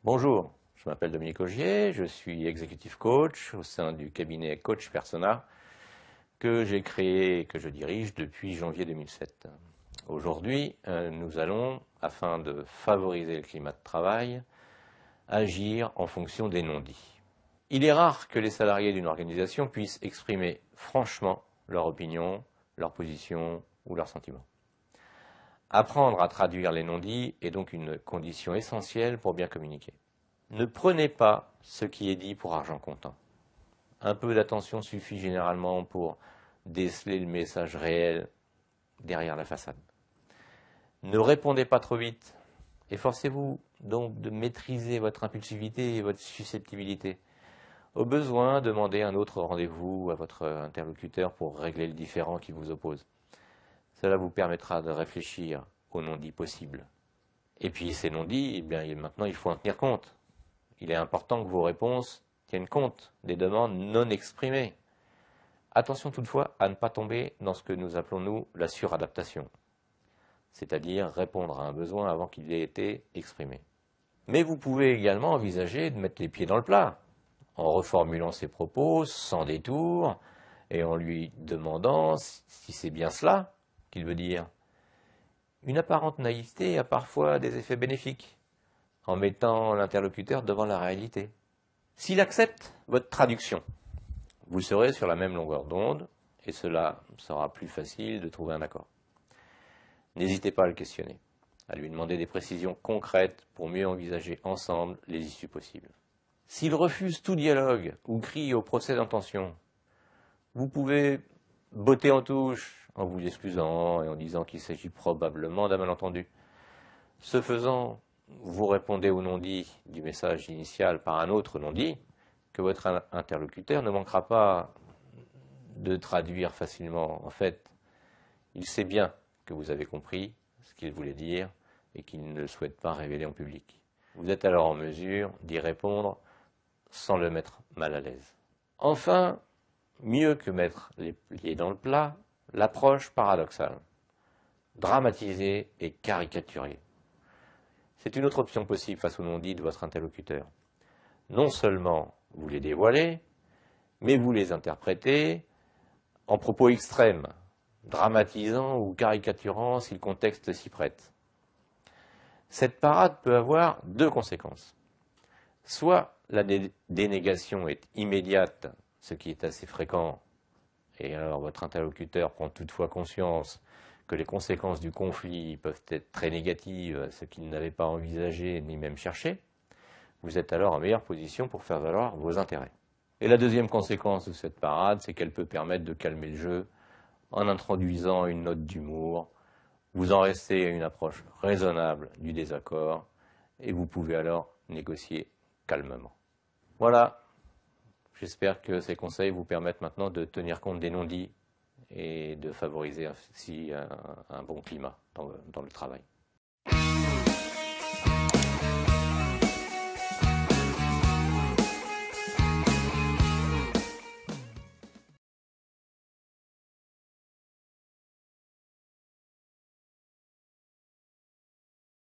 Bonjour, je m'appelle Dominique Augier, je suis executive coach au sein du cabinet Coach Persona que j'ai créé et que je dirige depuis janvier 2007. Aujourd'hui, nous allons, afin de favoriser le climat de travail, agir en fonction des non-dits. Il est rare que les salariés d'une organisation puissent exprimer franchement leur opinion, leur position ou leurs sentiments. Apprendre à traduire les non-dits est donc une condition essentielle pour bien communiquer. Ne prenez pas ce qui est dit pour argent comptant. Un peu d'attention suffit généralement pour déceler le message réel derrière la façade. Ne répondez pas trop vite. Efforcez-vous donc de maîtriser votre impulsivité et votre susceptibilité. Au besoin, demandez un autre rendez-vous à votre interlocuteur pour régler le différend qui vous oppose. Cela vous permettra de réfléchir aux non-dits possibles. Et puis ces non-dits, maintenant il faut en tenir compte. Il est important que vos réponses tiennent compte des demandes non exprimées. Attention toutefois à ne pas tomber dans ce que nous appelons nous la suradaptation, c'est-à-dire répondre à un besoin avant qu'il ait été exprimé. Mais vous pouvez également envisager de mettre les pieds dans le plat, en reformulant ses propos sans détour et en lui demandant si c'est bien cela qu'il veut dire. Une apparente naïveté a parfois des effets bénéfiques, en mettant l'interlocuteur devant la réalité. S'il accepte votre traduction, vous serez sur la même longueur d'onde et cela sera plus facile de trouver un accord. N'hésitez pas à le questionner, à lui demander des précisions concrètes pour mieux envisager ensemble les issues possibles. S'il refuse tout dialogue ou crie au procès d'intention, vous pouvez botter en touche en vous excusant et en disant qu'il s'agit probablement d'un malentendu. Ce faisant, vous répondez au non-dit du message initial par un autre non-dit que votre interlocuteur ne manquera pas de traduire facilement. En fait, il sait bien que vous avez compris ce qu'il voulait dire et qu'il ne le souhaite pas révéler en public. Vous êtes alors en mesure d'y répondre sans le mettre mal à l'aise. Enfin, mieux que mettre les pieds dans le plat, l'approche paradoxale, dramatisée et caricaturée. C'est une autre option possible face aux non-dits de votre interlocuteur. Non seulement vous les dévoilez, mais vous les interprétez en propos extrêmes, dramatisant ou caricaturant si le contexte s'y prête. Cette parade peut avoir deux conséquences. Soit la dénégation est immédiate, ce qui est assez fréquent, et alors votre interlocuteur prend toutefois conscience que les conséquences du conflit peuvent être très négatives, ce qu'il n'avait pas envisagé ni même cherché. Vous êtes alors en meilleure position pour faire valoir vos intérêts. Et la deuxième conséquence de cette parade, c'est qu'elle peut permettre de calmer le jeu en introduisant une note d'humour. Vous en restez à une approche raisonnable du désaccord et vous pouvez alors négocier calmement. Voilà, j'espère que ces conseils vous permettent maintenant de tenir compte des non-dits et de favoriser ainsi un bon climat dans le travail.